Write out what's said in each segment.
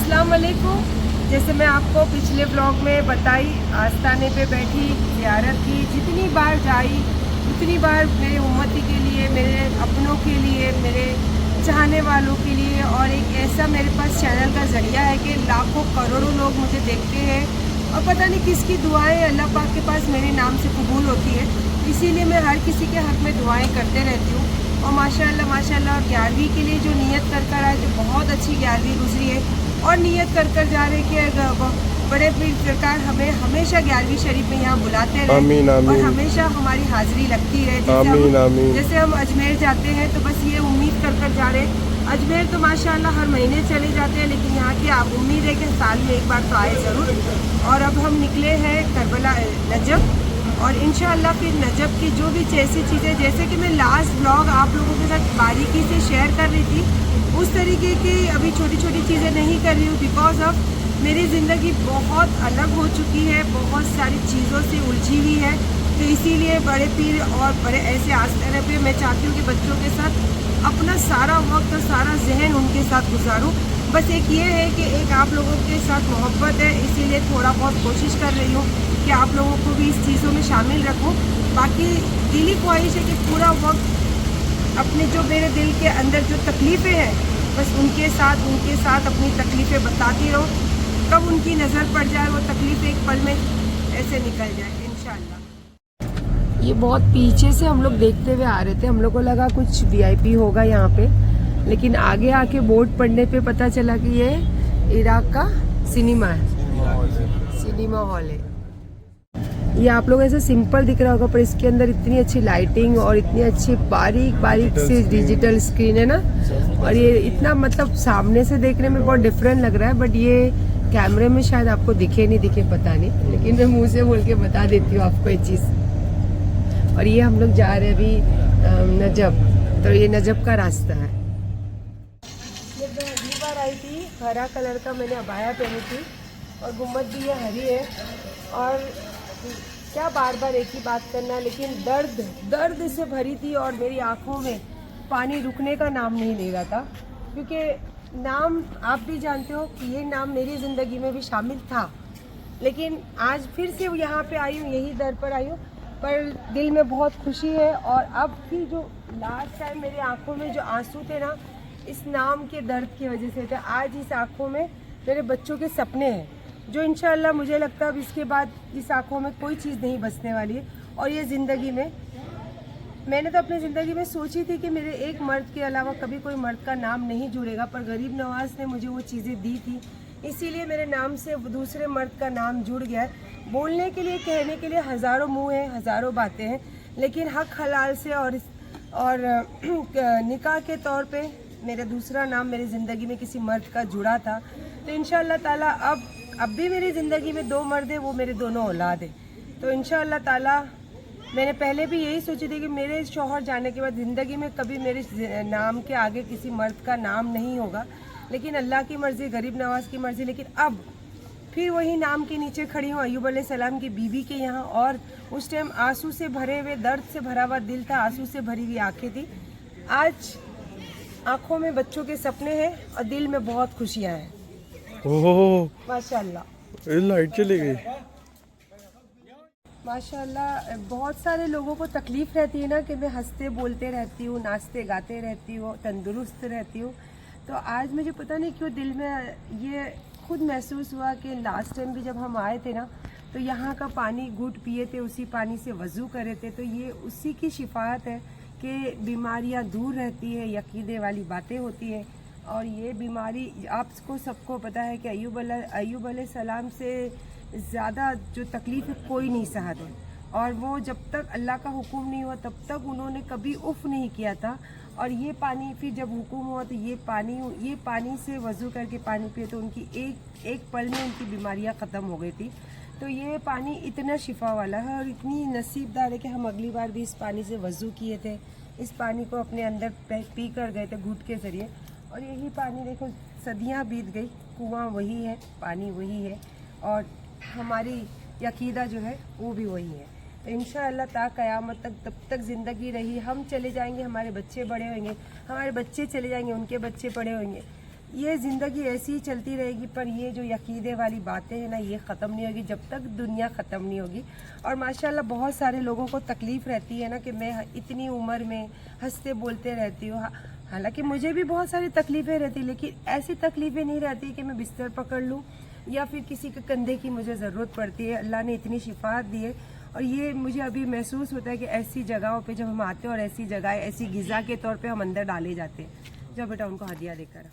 अस्सलाम वालेकुम। जैसे मैं आपको पिछले ब्लॉग में बताई, आस्ताने पे बैठी ज़ियारत की, जितनी बार जाई उतनी बार मेरे उम्मती के लिए, मेरे अपनों के लिए, मेरे चाहने वालों के लिए, और एक ऐसा मेरे पास चैनल का ज़रिया है कि लाखों करोड़ों लोग मुझे देखते हैं और पता नहीं किसकी दुआएं अल्लाह पाक के पास मेरे नाम से कबूल होती है। इसीलिए मैं हर किसी के हक़ में दुआएं करते रहती हूँ। और माशाअल्लाह माशाअल्लाह 11वीं के लिए जो नियत कर आए थे, बहुत अच्छी 11वीं गुजरी है और नियत कर जा रहे कि बड़े पीर सरकार हमें हमेशा 11वीं शरीफ में यहाँ बुलाते रहे। आमीन, आमीन। और हमेशा हमारी हाजिरी लगती है। आमीन, आमीन। जैसे हम अजमेर जाते हैं तो बस ये उम्मीद कर जा रहे हैं। अजमेर तो माशाअल्लाह हर महीने चले जाते हैं, लेकिन यहाँ की आप उम्मीद है कि साल में एक बार तो आए ज़रूर। और अब हम निकले हैं करबला नजब, और इंशाअल्लाह फिर नजब की जो भी ऐसी चीज़ें, जैसे कि मैं लास्ट ब्लॉग आप लोगों के साथ बारीकी से शेयर कर रही थी, उस तरीके की अभी छोटी छोटी चीज़ें नहीं कर रही हूँ। बिकॉज ऑफ मेरी ज़िंदगी बहुत अलग हो चुकी है, बहुत सारी चीज़ों से उलझी हुई है। तो इसीलिए बड़े पीर और बड़े ऐसे आस्ताने पे मैं चाहती हूँ कि बच्चों के साथ अपना सारा वक्त और सारा जहन उनके साथ गुजारूँ। बस एक ये है कि एक आप लोगों के साथ मोहब्बत है, इसीलिए थोड़ा बहुत कोशिश कर रही हूँ कि आप लोगों को भी इस चीज़ों में शामिल रखूँ। बाकी दिली ख्वाहिश है कि पूरा वक्त अपने जो मेरे दिल के अंदर जो तकलीफ़ें हैं, बस उनके साथ अपनी तकलीफ़ें बताती रहूँ। कब उनकी नज़र पड़ जाए वो तकलीफ़ एक पल में ऐसे निकल जाए इंशाअल्लाह। ये बहुत पीछे से हम लोग देखते हुए आ रहे थे, हम लोग को लगा कुछ VIP होगा यहाँ पे, लेकिन आगे आके बोर्ड पढ़ने पे पता चला कि ये इराक का सिनेमा हॉल है। ये आप लोग ऐसे सिंपल दिख रहा होगा, पर इसके अंदर इतनी अच्छी लाइटिंग और इतनी अच्छी बारीक सी डिजिटल स्क्रीन है ना। और ये इतना मतलब सामने से देखने में बहुत डिफरेंट लग रहा है, बट ये कैमरे में शायद आपको दिखे नहीं दिखे पता नहीं, लेकिन मैं मुंह से बोल के बता देती हूँ आपको ये चीज़। और ये हम लोग जा रहे हैं अभी नजब, तो ये नजब का रास्ता है। ये मैं अगली बार आई थी, हरा कलर का मैंने अबाया पहनी थी, और गुम्बद भी ये हरी है। और क्या बार बार एक ही बात करना, लेकिन दर्द से भरी थी और मेरी आंखों में पानी रुकने का नाम नहीं ले रहा था। क्योंकि नाम आप भी जानते हो कि ये नाम मेरी ज़िंदगी में भी शामिल था, लेकिन आज फिर से यहाँ पे आई हूँ, यही दर पर आई हूँ, पर दिल में बहुत खुशी है। और अब भी जो लास्ट टाइम मेरी आंखों में जो आंसू थे ना, इस नाम के दर्द की वजह से थे। आज इस आंखों में मेरे बच्चों के सपने हैं, जो इंशाअल्लाह मुझे लगता है अब इसके बाद इस आंखों में कोई चीज़ नहीं बसने वाली है। और ये ज़िंदगी में मैंने तो अपनी ज़िंदगी में सोची थी कि मेरे एक मर्द के अलावा कभी कोई मर्द का नाम नहीं जुड़ेगा, पर गरीब नवाज ने मुझे वो चीज़ें दी थी, इसीलिए मेरे नाम से दूसरे मर्द का नाम जुड़ गया है। बोलने के लिए, कहने के लिए हज़ारों मुँह हैं, हज़ारों बातें हैं, लेकिन हक हलाल से और निकाह के तौर पे मेरा दूसरा नाम मेरी ज़िंदगी में किसी मर्द का जुड़ा था। तो इंशाअल्लाह ताला अब भी मेरी ज़िंदगी में 2 मर्द हैं, वो मेरे दोनों औलाद हैं। तो इंशाअल्लाह ताला मैंने पहले भी यही सोची थी कि मेरे शौहर जाने के बाद ज़िंदगी में कभी मेरे नाम के आगे किसी मर्द का नाम नहीं होगा, लेकिन अल्लाह की मर्ज़ी, गरीब नवाज की मर्ज़ी। लेकिन अब फिर वही नाम के नीचे खड़ी हूँ, अय्यूब अलैहिस्सलाम की बीबी के यहाँ। और उस टाइम आंसू से भरे हुए, दर्द से भरा हुआ दिल था, आंसू से भरी हुई आँखें थी। आज आँखों में बच्चों के सपने हैं और दिल में बहुत खुशियाँ हैं। ओह माशाअल्लाह, ये लाइट चली गई। माशाअल्लाह। बहुत सारे लोगों को तकलीफ़ रहती है ना कि मैं हंसते बोलते रहती हूँ, नाचते गाते रहती हूँ, तंदुरुस्त रहती हूँ। तो आज मुझे पता नहीं क्यों दिल में ये खुद महसूस हुआ कि लास्ट टाइम भी जब हम आए थे ना, तो यहाँ का पानी घूंट पिए थे, उसी पानी से वज़ू करे थे। तो ये उसी की शिफात है कि बीमारियाँ दूर रहती है, यकीदे वाली बातें होती है। और ये बीमारी आपको सबको पता है कि अय्यूब अलैहिस्सलाम से ज़्यादा जो तकलीफ़ है कोई नहीं सहा है। और वो जब तक अल्लाह का हुक्म नहीं हुआ तब तक उन्होंने कभी उफ़ नहीं किया था। और ये पानी फिर जब हुक्म हुआ तो ये पानी से वज़ू करके पानी पिए तो उनकी एक पल में उनकी बीमारियां ख़त्म हो गई थी। तो ये पानी इतना शिफा वाला है और इतनी नसीबदार है कि हम अगली बार भी इस पानी से वज़ू किए थे, इस पानी को अपने अंदर पी कर गए थे घूंट के ज़रिए। और यही पानी देखो सदियाँ बीत गई, कुआं वही है, पानी वही है, और हमारी अकीदा जो है वो भी वही है। तो इंशाअल्लाह ता क़यामत तक तब तक ज़िंदगी रही, हम चले जाएंगे, हमारे बच्चे बड़े होंगे, हमारे बच्चे चले जाएंगे, उनके बच्चे बड़े होंगे, ये ज़िंदगी ऐसी ही चलती रहेगी, पर ये जो यकीदे वाली बातें हैं ना, ये ख़त्म नहीं होगी जब तक दुनिया ख़त्म नहीं होगी। और माशाल्लाह बहुत सारे लोगों को तकलीफ़ रहती है ना कि मैं इतनी उम्र में हंसते बोलते रहती हूँ। हालांकि मुझे भी बहुत सारी तकलीफ़ें रहती, लेकिन ऐसी तकलीफ़ें नहीं रहती कि मैं बिस्तर पकड़ लूँ या फिर किसी के कंधे की मुझे ज़रूरत पड़ती है। अल्लाह ने इतनी शिफा दी है, और ये मुझे अभी महसूस होता है कि ऐसी जगहों पे जब हम आते हैं और ऐसी जगह ऐसी ग़िज़ा के तौर पे हम अंदर डाले जाते हैं। जब बेटा उनको हदिया देकर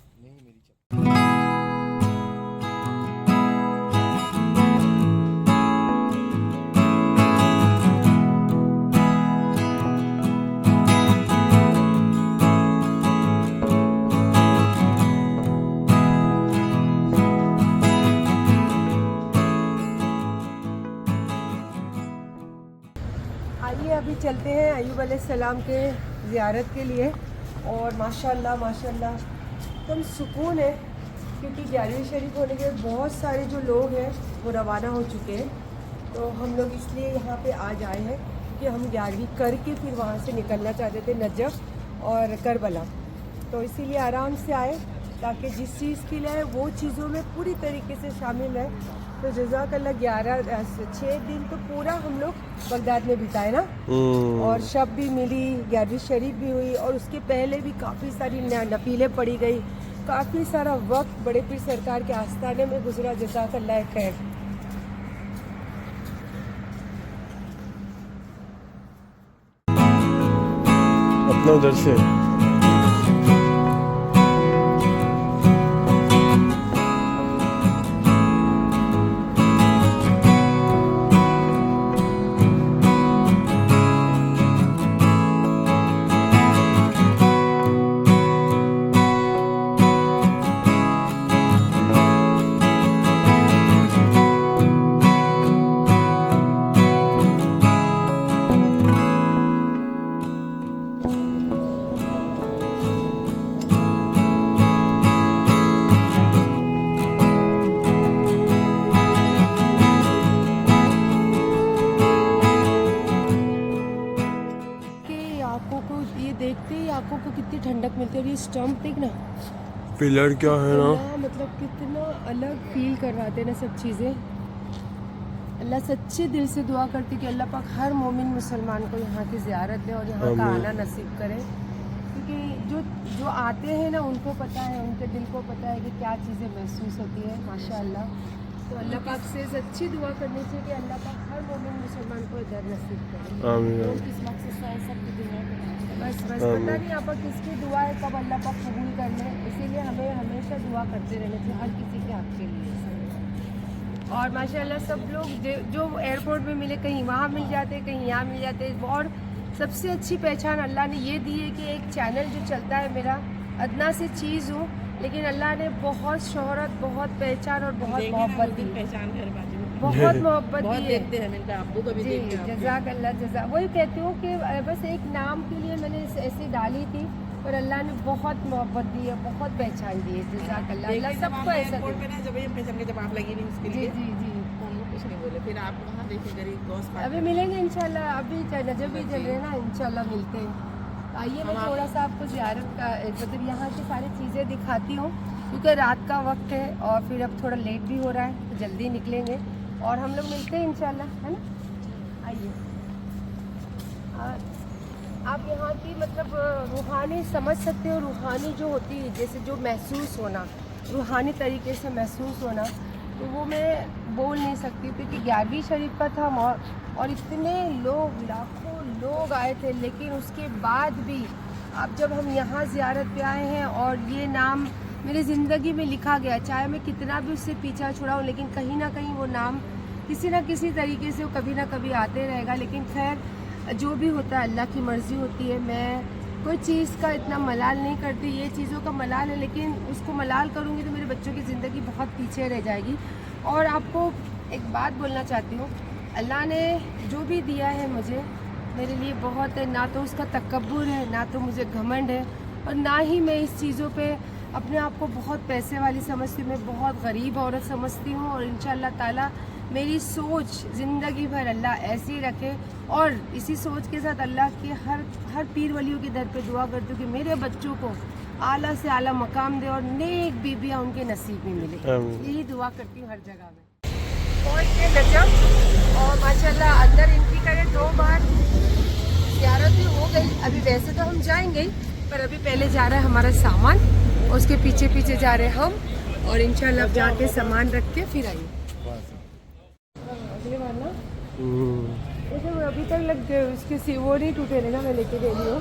आइए अभी चलते हैं अय्यूब अलैहिस्सलाम के ज़ियारत के लिए। और माशाल्लाह माशाल्लाह एकदम सुकून है, क्योंकि 11वीं शरीफ होने के बहुत सारे जो लोग हैं वो रवाना हो चुके हैं। तो हम लोग इसलिए यहाँ पे आज आए हैं कि हम 11वीं करके फिर वहाँ से निकलना चाहते थे नजफ़ और करबला। तो इसीलिए आराम से आए ताकि जिस चीज़ के लिए वो चीज़ों में पूरी तरीके से शामिल है। तो जज़ाकल्लाह 6 दिन तो पूरा हम लोग बगदाद में बिताए ना, और शब भी मिली, 11वीं शरीफ भी हुई, और उसके पहले भी काफ़ी सारी नफीलें पड़ी गई, काफ़ी सारा वक्त बड़े पीर सरकार के आस्थाने में गुजरा। जज़ाकल्लाह खैर। अपना उधर से देखते ही आंखों को कितनी ठंडक मिलती है। और ये स्टम्प देख ना, पिलर क्या है ना, मतलब कितना अलग फील करवाते हैं ना सब चीज़ें। अल्लाह सच्चे दिल से दुआ करती कि अल्लाह पाक हर मोमिन मुसलमान को यहाँ की ज़ियारत दे और यहाँ का आना नसीब करे, क्योंकि जो आते हैं ना उनको पता है, उनके दिल को पता है कि क्या चीज़ें महसूस होती है माशाअल्लाह। तो अल्लाह पाक से सच्ची दुआ करनी चाहिए कि अल्लाह पाक हर मोमिन मुसलमान को इधर नसीब करे। आमीन। किस मकसद से सबकी दुआ बस पता नहीं आप किसकी दुआ है कब अल्लाह पाक कबूल कर ले, इसीलिए हमें हमेशा दुआ करते रहना चाहिए हर किसी के हक के लिए। और माशाल्लाह सब लोग जो एयरपोर्ट में मिले, कहीं वहाँ मिल जाते, कहीं यहाँ मिल जाते। और सबसे अच्छी पहचान अल्लाह ने ये दी है कि एक चैनल जो चलता है मेरा, अदना से चीज़ हूँ, लेकिन अल्लाह ने बहुत शोहरत, बहुत पहचान और बहुत मोहब्बत दी, बहुत मोहब्बत दी है। जज़ाकल्लाह जज़ा। वही कहती हूँ कि बस एक नाम के लिए मैंने ऐसी डाली थी, पर अल्लाह ने बहुत मोहब्बत दी है, बहुत पहचान दी है। जज़ाकल्लाह। अल्लाह सबको ऐसा दे। जब आप लगी नहीं उसके लिए जी जी कुछ नहीं बोले, फिर आप वहाँ देखेंगे अभी मिलेंगे इंशाल्लाह। अभी नजर भी चल रहे हैं ना, इंशाल्लाह मिलते हैं। आइए मैं थोड़ा सा आपको ज़ियारत का मतलब यहाँ की सारी चीज़ें दिखाती हूँ, क्योंकि रात का वक्त है और फिर अब थोड़ा लेट भी हो रहा है, तो जल्दी निकलेंगे और हम लोग मिलते हैं इंशाल्लाह, है ना। आइए आप यहाँ की मतलब रूहानी समझ सकते हो। रूहानी जो होती है, जैसे जो महसूस होना, रूहानी तरीके से महसूस होना, तो वो मैं बोल नहीं सकती, क्योंकि 11वीं शरीफ का था और इतने लोग, लाखों लोग आए थे। लेकिन उसके बाद भी अब जब हम यहाँ ज़ियारत पे आए हैं और ये नाम मेरी ज़िंदगी में लिखा गया, चाहे मैं कितना भी उससे पीछा छुड़ाऊँ, लेकिन कहीं ना कहीं वो नाम किसी ना किसी तरीके से वो कभी ना कभी आते रहेगा। लेकिन खैर जो भी होता है अल्लाह की मर्ज़ी होती है। मैं कोई चीज़ का इतना मलाल नहीं करती, ये चीज़ों का मलाल है, लेकिन उसको मलाल करूँगी तो मेरे बच्चों की ज़िंदगी बहुत पीछे रह जाएगी। और आपको एक बात बोलना चाहती हूँ, अल्लाह ने जो भी दिया है मुझे, मेरे लिए बहुत है। ना तो उसका तकब्बुर है, ना तो मुझे घमंड है, और ना ही मैं इस चीज़ों पे अपने आप को बहुत पैसे वाली समझती हूँ। मैं बहुत गरीब औरत समझती हूँ, और इंशाअल्लाह ताला मेरी सोच ज़िंदगी भर अल्लाह ऐसी रखे। और इसी सोच के साथ अल्लाह के हर पीर वलियों के दर पे दुआ करती हूँ कि मेरे बच्चों को आला से आला मकाम दे और नेक बीबियां उनके नसीब में मिले। आमीन। यही दुआ करती हूँ हर जगह में। पहुँच के नजफ और माशाल्लाह अंदर एंट्री करें 2 बार, ज़ियारत भी हो गई। अभी वैसे तो हम जाएंगे ही, पर अभी पहले जा रहा है हमारा सामान, उसके पीछे पीछे जा रहे हैं हम, और इंशाल्लाह जाके सामान रख के फिर आएंगे अगले बार ना। ऐसे वो अभी तक लग गए उसके वो नहीं टूटे ना, मैं लेके गई हूँ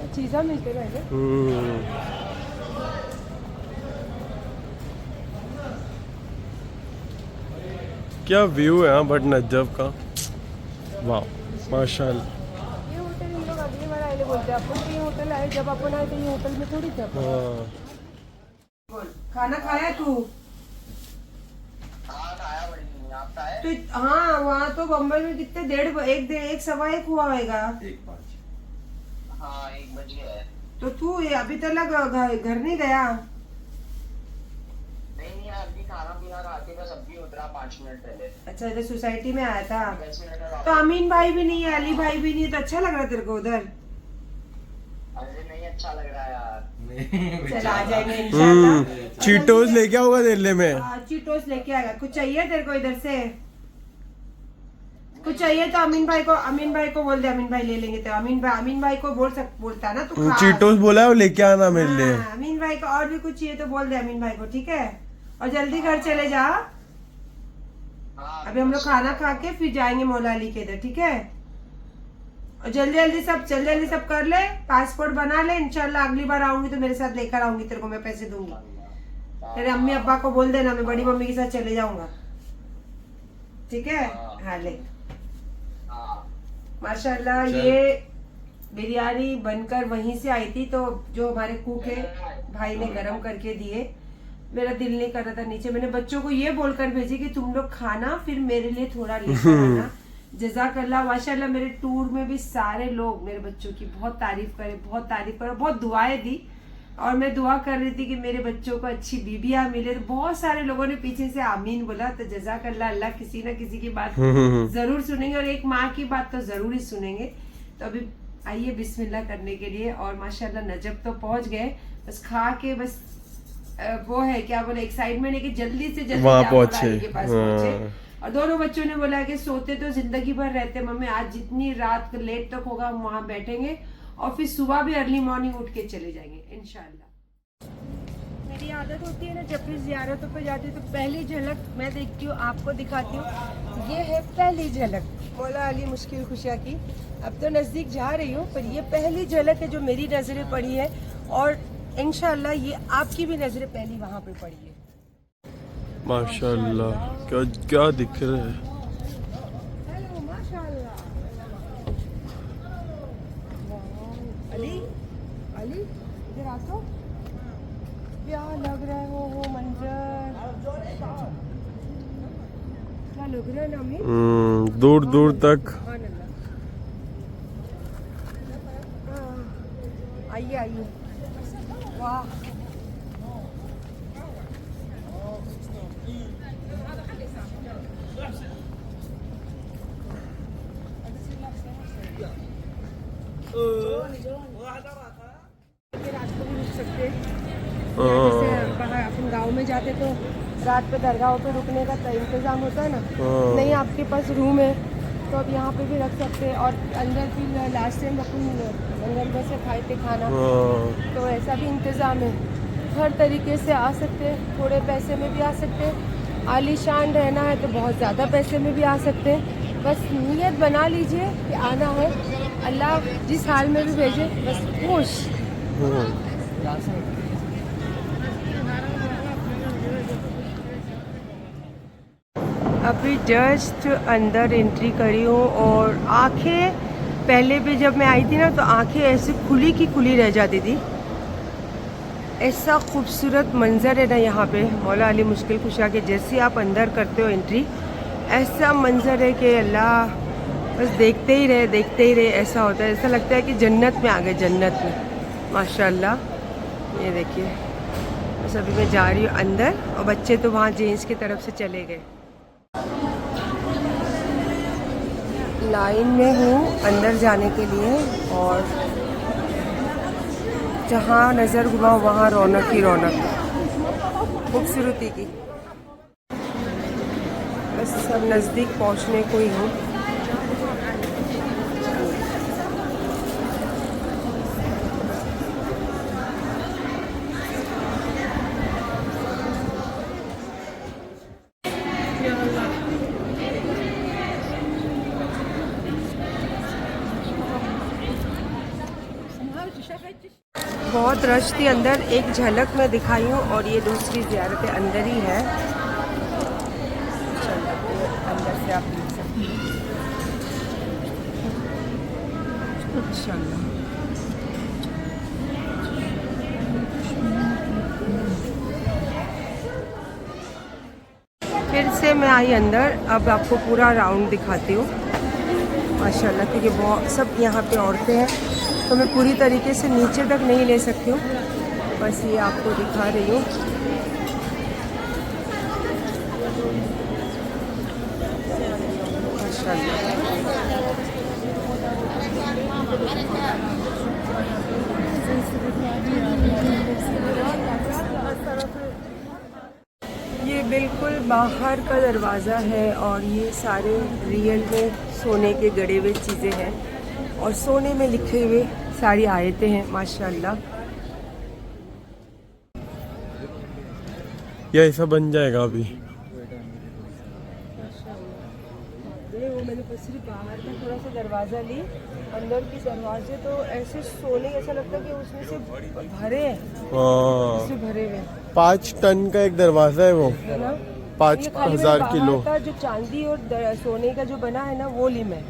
चीज़ा मिलते रहे। क्या व्यू है बट नजफ का, वाह माशाल्लाह। ये होटल हम लोग अगली बार आए बोलते हैं अपन, ये होटल आए जब अपन आए तो ये होटल में थोड़ी था। खाना खाया तू? तो हाँ, वहाँ तो बम्बई में कितने 1 सवा 1 हुआ होगा। 1 बज गया है। तो तू अभी तक घर नहीं गया? नहीं यार, अभी खाना पीना खा के बस अभी उतरा 5 मिनट पहले। अच्छा, इधर सोसाइटी में आया था। 10 मिनट में तो अमीन भाई भी नहीं है, अली भाई भी नहीं है, तो अच्छा लग रहा है तेरे को उधर? अरे नहीं अच्छा लग रहा है यार। चल आ जाएंगे इंशाल्लाह। चीटोस लेके आऊंगा दिल्ली में। चीटोस लेके आएगा। कुछ चाहिए तेरे को इधर से? कुछ चाहिए तो अमीन भाई को बोल दे, अमीन भाई ले लेंगे। तो अमीन भाई को बोलता ना तू। चीटोस बोला है वो लेके आना मेरे लिए। अमीन भाई को और भी कुछ चाहिए तो बोल दे अमीन भाई को, ठीक है? और जल्दी घर चले जा। अभी हम लोग खाना खा के फिर जाएंगे मौला अली के इधर, ठीक है? और जल्दी जल्दी सब कर ले, पासपोर्ट बना ले। इंशाल्लाह अगली बार आऊंगी तो मेरे साथ लेकर आऊंगी, तेरे को मैं पैसे दूंगी। तेरे अम्मी अब्बा को बोल देना मैं बड़ी मम्मी के साथ चले जाऊंगा, ठीक है? हाँ ले। माशाल्लाह ये बिरयानी बनकर वहीं से आई थी, तो जो हमारे कुक है भाई ने गरम करके दिए। मेरा दिल नहीं कर रहा था नीचे, मैंने बच्चों को ये बोलकर भेजी कि तुम लोग खाना फिर मेरे लिए थोड़ा लेकर आना। जज़ाकल्लाह। माशाल्लाह मेरे टूर में भी सारे लोग मेरे बच्चों की बहुत तारीफ करे, बहुत दुआएं दी, और मैं दुआ कर रही थी कि मेरे बच्चों को अच्छी बीबियां मिले। तो बहुत सारे लोगों ने पीछे से आमीन बोला। तो जज़ाकल्लाह, अल्लाह किसी न किसी की बात जरूर सुनेंगे, और एक माँ की बात तो जरूर ही सुनेंगे। तो अभी आइए बिस्मिल्लाह करने के लिए, और माशाल्लाह नजफ तो पहुंच गए। बस खा के बस वो है क्या बोले, एक्साइटमेंट है कि जल्दी से जल्दी वहाँ पहुंचे। और दोनों बच्चों ने बोला कि सोते तो जिंदगी भर रहते मम्मी, आज जितनी रात लेट तक होगा हम वहाँ बैठेंगे, और फिर सुबह भी अर्ली मॉर्निंग उठ के चले जाएंगे इंशाल्लाह। मेरी आदत होती है ना, जब भी ज़ियारतों पे जाती हूँ तो पहली झलक मैं देखती हूँ, आपको दिखाती हूँ। ये है पहली झलक मौला अली मुश्किल खुशिया की। अब तो नज़दीक जा रही हूँ, पर ये पहली झलक है जो मेरी नज़रें पड़ी है, और इंशाल्लाह ये आपकी भी नज़रें पहली वहाँ पे पड़ी है। माशाल्लाह क्या दिख रहा है। हेलो माशाल्लाह। अली इधर आ तो, क्या लग रहा है वो मंजर, क्या लग रहा है ना अमीर? दूर दूर तक। आइए वाह। रात को भी रुक सकते हैं, जैसे बाहर अपन गाँव में जाते तो रात पे दरगाहों पे रुकने का तो इंतजाम होता है ना, नहीं आपके पास रूम है तो अब यहाँ पे भी रख सकते हैं। और अंदर भी लास्ट टाइम अपन लंगर से खाए थे खाना, तो ऐसा भी इंतज़ाम है। हर तरीके से आ सकते हैं, थोड़े पैसे में भी आ सकते हैं, आलीशान रहना है तो बहुत ज़्यादा पैसे में भी आ सकते हैं। बस नीयत बना लीजिए कि आना है, अल्लाह जिस हाल में भी भेजे, बस खुश। अभी जस्ट अंदर एंट्री करी हूँ, और आंखें पहले भी जब मैं आई थी ना तो आंखें ऐसे खुली की खुली रह जाती थी। ऐसा खूबसूरत मंज़र है ना यहाँ पे मौला अली मुश्किल खुशा के। जैसे आप अंदर करते हो एंट्री, ऐसा मंज़र है कि अल्लाह बस देखते ही रहे ऐसा होता है। ऐसा लगता है कि जन्नत में आ गए, जन्नत में माशाल्लाह। ये देखिए, बस अभी मैं जा रही हूँ अंदर, और बच्चे तो वहाँ जेंट्स की तरफ से चले गए। लाइन में हूँ अंदर जाने के लिए, और जहाँ नज़र घुमाओ वहाँ रौनक ही रौनक, खूबसूरती की। बस सब नज़दीक पहुँचने को ही हूँ। बहुत रश थी अंदर, एक झलक मैं दिखाई हूँ और ये दूसरी ज़ियारत अंदर ही है। अंदर से आप देख सकते हैं। फिर से मैं आई अंदर, अब आपको पूरा राउंड दिखाती हूँ माशाल्लाह, क्योंकि बहुत सब यहाँ पे औरतें हैं तो मैं पूरी तरीके से नीचे तक नहीं ले सकती हूँ, बस ये आपको दिखा रही हूँ। ये बिल्कुल बाहर का दरवाज़ा है और ये सारे रियल में सोने के गड़े हुए चीज़ें हैं और सोने में लिखे हुए सारी आयतें हैं माशाल्लाह। ये ऐसा बन जाएगा अभी। वो मैंने बस सिर्फ बाहर का थोड़ा सा दरवाज़ा ली, अंदर के दरवाजे तो ऐसे सोने, ऐसा लगता है कि उसमें से भरे हैं, उससे भरे हुए। 5 टन का एक दरवाजा है वो, है ना? 5,000 किलो का जो चांदी और सोने का जो बना है ना वो ली मैं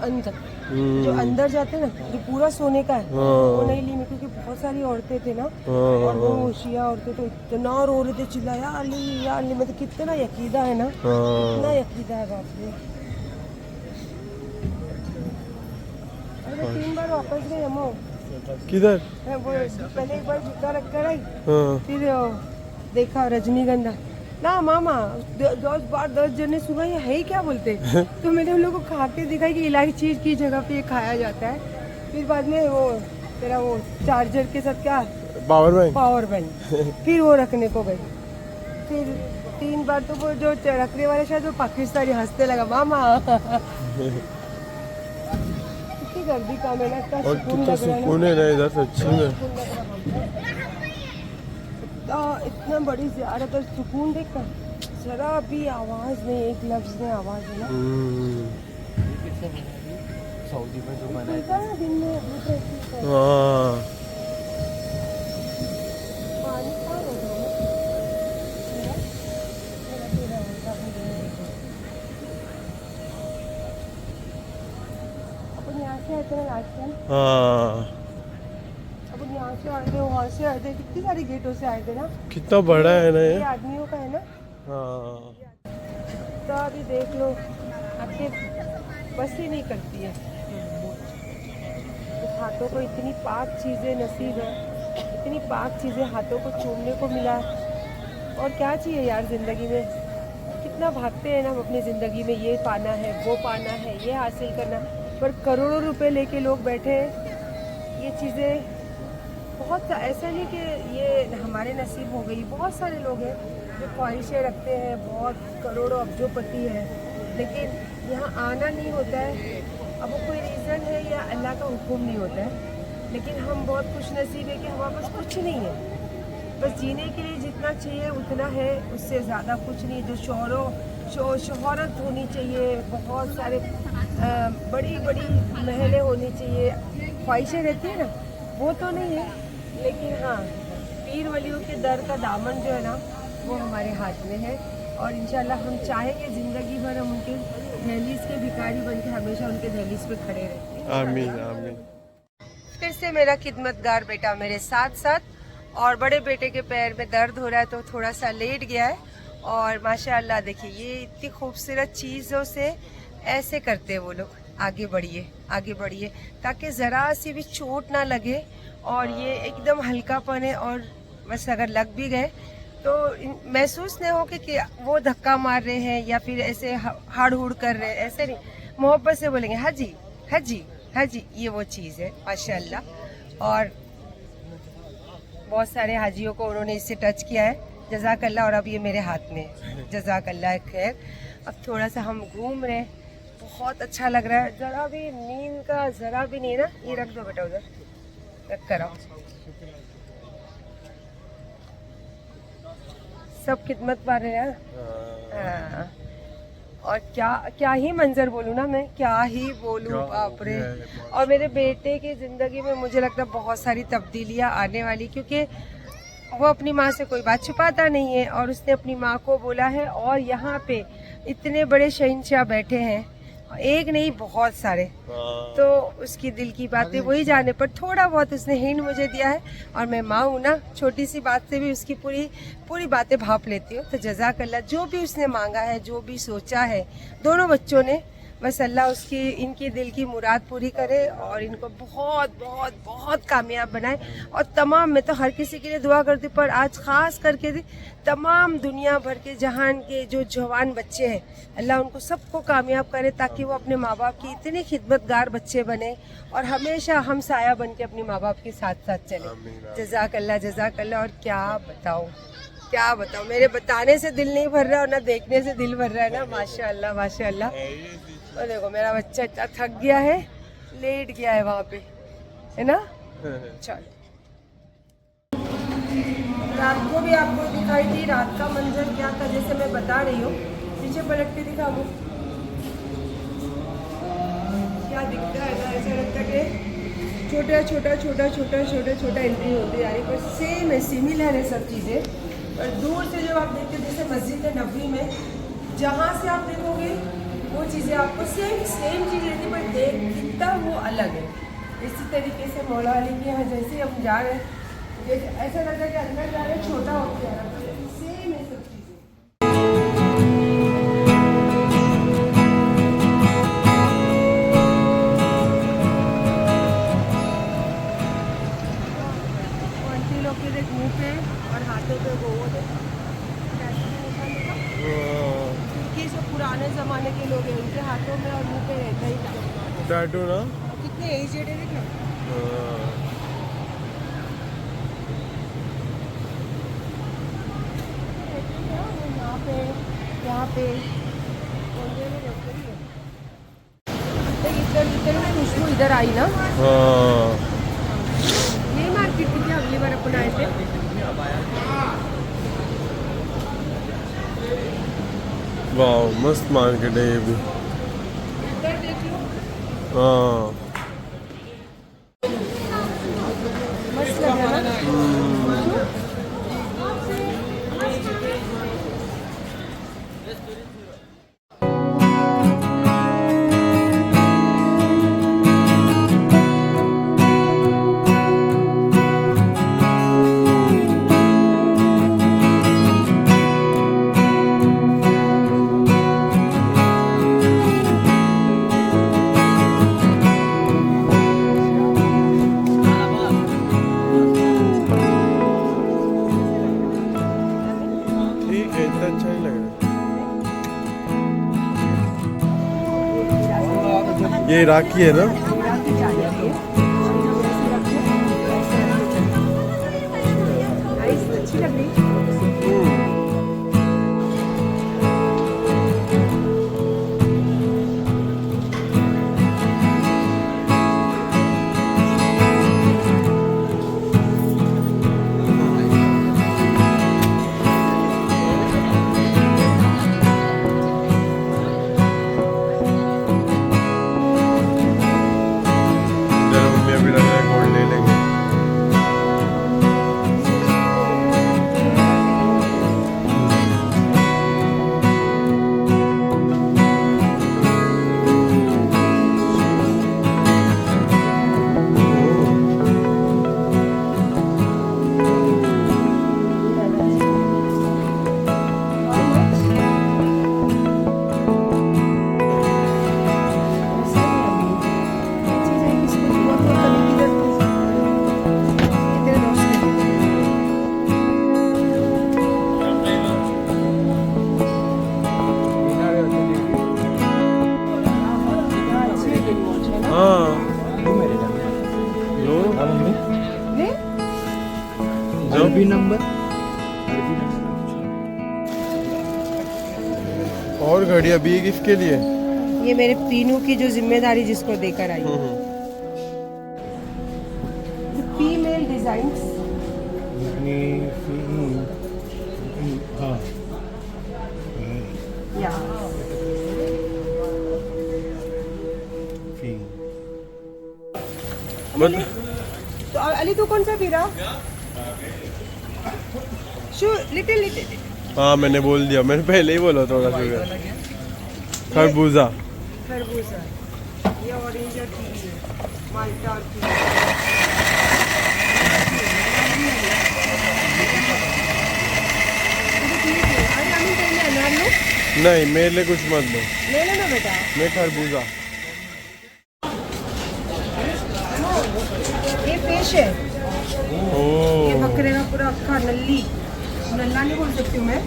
अंदर, जो अंदर जाते हैं ना जो पूरा सोने का है वो नहीं ली मैं, क्योंकि बहुत सारी औरतें थे ना और वो शिया औरतें तो इतना रो रहे थे, चिल्लाया अली या अली, मतलब कितना यकीदा है ना, कितना यकीदा है बाप रे। अरे 3 बार वापस गए हम, किधर? वो पहले एक बार जूता रख कर आई, फिर देखा रजनीगंधा ना मामा 10 जने सुबह ये है ही क्या बोलते तो मैंने उन लोगों को खा के दिखाई कि इलाही चीज की जगह पे ये खाया जाता है। फिर बाद में वो तेरा वो चार्जर के साथ क्या पावर बैंक फिर वो रखने को गई। फिर 3 बार तो वो जो रखने वाले शायद वो पाकिस्तानी हंसने लगा मामा कितनी गर्दी का मेला, इतना सुकून लग रहा है ना इधर सच्ची में। इतना बड़ी ज़ियारत और सुकून देखकर जरा भी आवाज़ नहीं, एक लफ्ज़ में आवाज़ है ना। सऊदी में जो बना है दिन में अपन यहाँ से आते हैं लास्ट टाइम, अपन यहाँ से आए थे, वहाँ से आए थे, कितनी सारी गेटों से आए थे ना। कितना बड़ा है ना ये आदमियों का है ना। तो अभी देख लो आपके बस ही नहीं करती है, इस हाथों को इतनी पाक चीज़ें नसीब है, इतनी पाक चीज़ें हाथों को चूमने को मिला, और क्या चाहिए यार ज़िंदगी में। कितना भागते हैं ना हम अपनी ज़िंदगी में, ये पाना है वो पाना है ये हासिल करना, पर करोड़ों रुपए लेके लोग बैठे हैं। ये चीज़ें बहुत ऐसा नहीं कि ये हमारे नसीब हो गई, बहुत सारे लोग हैं जो ख्वाहिशें रखते हैं, बहुत करोड़ों अब्जोपति है, लेकिन यहाँ आना नहीं होता है। अब वो कोई रीज़न है या अल्लाह का हुक्म नहीं होता है, लेकिन हम बहुत खुश नसीब है कि हमारे पास कुछ नहीं है, बस जीने के लिए जितना चाहिए उतना है, उससे ज़्यादा कुछ नहीं। जो शोहरत होनी चाहिए, बहुत सारे बड़ी बड़ी महलें होनी चाहिए, ख्वाहिशें रहती है ना, वो तो नहीं है, लेकिन हाँ पीर वलियों के दर का दामन जो है ना वो हमारे हाथ में है, और इंशाल्लाह हम चाहेंगे ज़िंदगी भर हम उनके दहलीज के भिखारी बन के हमेशा उनके दहलीज पे खड़े रहें। आमीन आमीन। फिर से मेरा खिदमतगार बेटा मेरे साथ साथ, और बड़े बेटे के पैर में दर्द हो रहा है तो थोड़ा सा लेट गया है, और माशाल्लाह देखिए ये इतनी खूबसूरत चीज़ों से ऐसे करते हैं वो लोग। आगे बढ़िए ताकि ज़रा सी भी चोट ना लगे, और ये एकदम हल्कापन है, और बस अगर लग भी गए तो महसूस नहीं हो कि वो धक्का मार रहे हैं या फिर ऐसे हाड़ हुड़ कर रहे हैं, ऐसे नहीं, मोहब्बत से बोलेंगे हाजी हाजी हाजी, ये वो चीज़ है माशाल्लाह। और बहुत सारे हाजियों को उन्होंने इससे टच किया है, जज़ाकल्लाह। और अब ये मेरे हाथ में है, जज़ाकल्लाह खैर। अब थोड़ा सा हम घूम रहे हैं, बहुत अच्छा लग रहा है। ज़रा भी नींद का ज़रा भी नहीं ना। ये रख दो बेटा उधर, रख कर आओ। सब खिदमत पा रहे हैं। हाँ। और क्या क्या ही मंजर बोलूँ ना मैं, क्या ही बोलूँ, बाप रे। और मेरे बेटे की ज़िंदगी में मुझे लगता है बहुत सारी तब्दीलियाँ आने वाली, क्योंकि वो अपनी माँ से कोई बात छुपाता नहीं है और उसने अपनी माँ को बोला है। और यहाँ पे इतने बड़े शहंशाह बैठे हैं, एक नहीं बहुत सारे, तो उसकी दिल की बातें वही जाने। पर थोड़ा बहुत उसने हिंट मुझे दिया है और मैं माँ हूँ ना, छोटी सी बात से भी उसकी पूरी बातें भाप लेती हूँ। तो जज़ाकल्लाह, जो भी उसने मांगा है, जो भी सोचा है दोनों बच्चों ने, बस अल्लाह उसकी इनकी दिल की मुराद पूरी करे और इनको बहुत बहुत बहुत कामयाब बनाए। और तमाम, मैं तो हर किसी के लिए दुआ करती हूँ, पर आज ख़ास करके तमाम दुनिया भर के जहान के जो जवान बच्चे हैं, अल्लाह उनको सबको कामयाब करे, ताकि वो अपने माँ बाप की इतनी खिदमतगार बच्चे बने और हमेशा हम साया बन के अपने माँ बाप के साथ साथ चले। जज़ाकल्लाह जज़ाकल्लाह। और क्या बताऊँ, मेरे बताने से दिल नहीं भर रहा और ना देखने से दिल भर रहा है ना। माशाअल्लाह माशाअल्लाह। और देखो मेरा बच्चा इतना थक गया है, लेट गया है वहाँ पे, है ना। चल, रात को भी आपको दिखाई दी, रात का मंजर क्या था, जैसे मैं बता रही हूँ। पीछे पलट के दिखा वो क्या दिखता है ना, ऐसा लगता है कि छोटा एंट्री होती है, पर सेम है, सिमिलर है सब चीज़ें। और दूर से जब आप देखते, जैसे मस्जिद नबवी में जहाँ से आप देखोगे वो चीज़ें आपको सेम चीज़ रहती, पर दिखता वो अलग है। इसी तरीके से मौला अली के यहाँ जैसे हम जा रहे हैं, ऐसा लगता है कि अंदर जा रहे हैं, छोटा होते जा रहा है, सेम है सब चीज़ें। आंटी लोग के देख मुँह पे और हाथों पे वो क्योंकि सब पुराने ज़माने के लोग हैं, उनके हाथों में और मुँह पे रहता ही था टैटू ना। कितने एजेड है देखो। यहाँ पे इधर खुशबू इधर आई ना। ये मार्केट थी अगली बार अपन आए थे। वाह, मस्त मार्केट है ये भी। इधर देख लो। हाँ, मस्त लग रहा है ना। ठीक है, इतना अच्छा नहीं लग रहा। ये इराकी है ना। अच्छी लग रही। और घड़ी अभी किसके लिए? ये मेरे पीनू की जो जिम्मेदारी जिसको देकर आई। Female designs. हाँ या तो अली तू कौन सा पी रहा? Little little. हाँ मैंने बोल दिया, मैंने पहले ही बोला थोड़ा शुगर। खरबूजा। खरबूजा। ये ऑरेंज और कीवी है, माल्टा और कीवी। अरे अभी पहले अनार लो। नहीं मेरे लिए कुछ मत दो, ले लो ना बेटा। मैं खरबूजा। ये फिश है, ओ ये बकरे का पूरा अक्खा नल्ली, नल्ला नहीं बोल सकती हूँ मैं,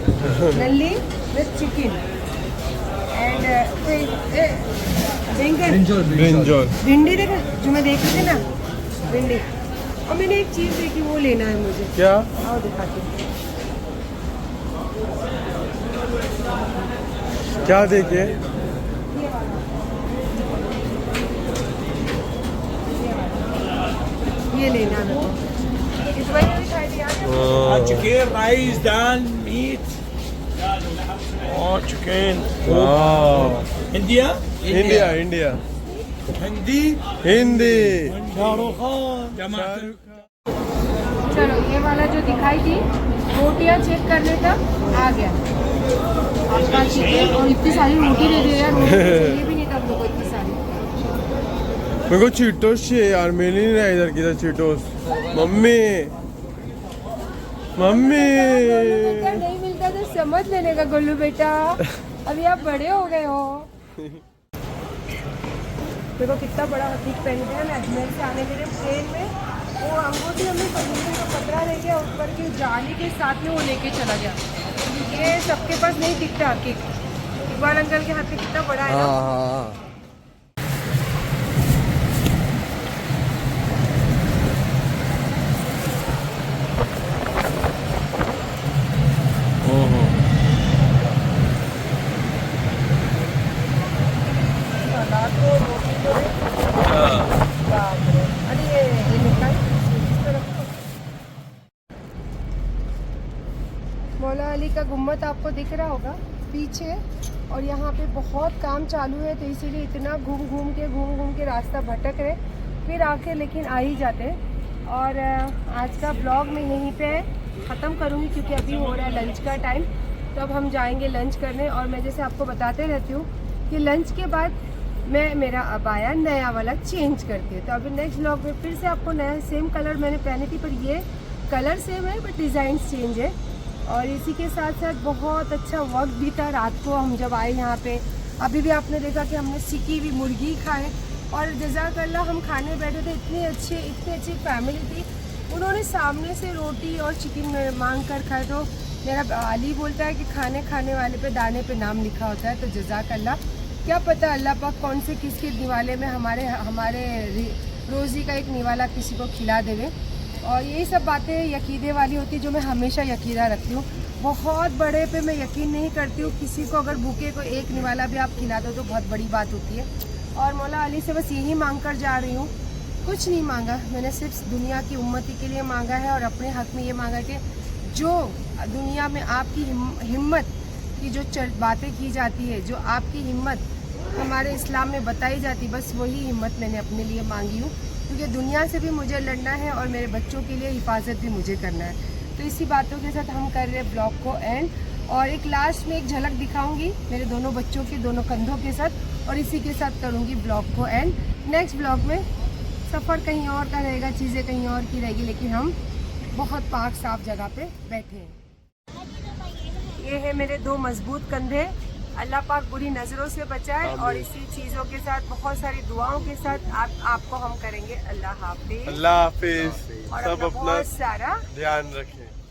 नल्ली विथ चिकन एंड ब्रिंजल। भिंडी देखा जो मैं देख रही थी ना, भिंडी। और मैंने एक चीज़ देखी, वो लेना है मुझे। क्या? आओ दिखाती हूँ। क्या देखे? ये लेना है मेरे को। इस बार भी खाई थी यार। चिकन राइस दाल मीट और chicken India India India Hindi Hindi. Shahrukh Khan चलो ये वाला जो दिखाई थी, रोटियाँ चेक करने तक आ गया आपका चिकन। और इतनी सारी रोटी दे दिया यार, रोटी तो चाहिए भी नहीं था हम लोग को इतनी सारी। मेरे को चीटोस चाहिए यार, मिल ही नहीं रहा इधर किधर चीटोस। मम्मी मम्मी नहीं मिलता तो समझ लेने का गोलू बेटा, अभी आप बड़े हो गए हो। देखो कितना बड़ा हकीक पहनते हैं ना, अजमेर से आने के लिए ट्रेन में वो हमको भी हमें समुद्र का पतरा ले गया, ऊपर की जाली के साथ में वो लेके चला गया। ये सबके पास नहीं दिखता हकीक। इकबाल अंकल के हाथ में कितना बड़ा है ना। मौला अली का गुम्बद आपको दिख रहा होगा पीछे, और यहाँ पे बहुत काम चालू है, तो इसीलिए इतना घूम घूम के रास्ता भटक रहे, फिर आके लेकिन आ ही जाते। और आज का ब्लॉग मैं यहीं पे ख़त्म करूँगी क्योंकि अभी हो रहा है लंच का टाइम। तो अब हम जाएंगे लंच करने। और मैं जैसे आपको बताते रहती हूँ कि लंच के बाद मैं मेरा अबाया नया वाला चेंज करती है। तो अभी नेक्स्ट ब्लॉग में फिर से आपको नया सेम कलर मैंने पहनी थी, पर ये कलर सेम है बट डिज़ाइन चेंज है। और इसी के साथ साथ बहुत अच्छा वक्त भी था रात को हम जब आए यहाँ पे। अभी भी आपने देखा कि हमने सिकी हुई मुर्गी खाए, और जज़ाकल्लाह हम खाने बैठे थे, इतनी अच्छी फैमिली थी, उन्होंने सामने से रोटी और चिकन मांग कर खाए। तो मेरा अली बोलता है कि खाने वाले पे दाने पे नाम लिखा होता है। तो जज़ाकल्लाह, क्या पता अल्लाह पाक कौन से किसके निवाले में हमारे रोज़ी का एक निवाला किसी को खिला देवे। और यही सब बातें यकीदे वाली होती है जो मैं हमेशा यकीदा रखती हूँ। बहुत बड़े पे मैं यकीन नहीं करती हूँ। किसी को अगर भूखे को एक निवाला भी आप खिला दो तो बहुत बड़ी बात होती है। और मौला अली से बस यही मांग कर जा रही हूँ, कुछ नहीं मांगा मैंने, सिर्फ दुनिया की उम्मती के लिए मांगा है। और अपने हक़ में ये मांगा कि जो दुनिया में आपकी हिम्मत की जो बातें की जाती है, जो आपकी हिम्मत हमारे इस्लाम में बताई जाती, बस वही हिम्मत मैंने अपने लिए मांगी हूँ। क्योंकि दुनिया से भी मुझे लड़ना है और मेरे बच्चों के लिए हिफाजत भी मुझे करना है। तो इसी बातों के साथ हम कर रहे हैं ब्लॉग को एंड। और एक लास्ट में एक झलक दिखाऊंगी मेरे दोनों बच्चों के दोनों कंधों के साथ, और इसी के साथ करूंगी ब्लॉग को एंड। नेक्स्ट ब्लॉग में सफ़र कहीं और का रहेगा, चीज़ें कहीं और की रहेगी, लेकिन हम बहुत पाक साफ जगह पे बैठे हैं। ये है मेरे दो मजबूत कंधे, अल्लाह पाक बुरी नज़रों से बचाए। और इसी चीज़ों के साथ, बहुत सारी दुआओं के साथ आपको हम करेंगे अल्लाह हाफिज़। अल्लाह हाफिज। और सब अपना बहुत सारा ध्यान रखें।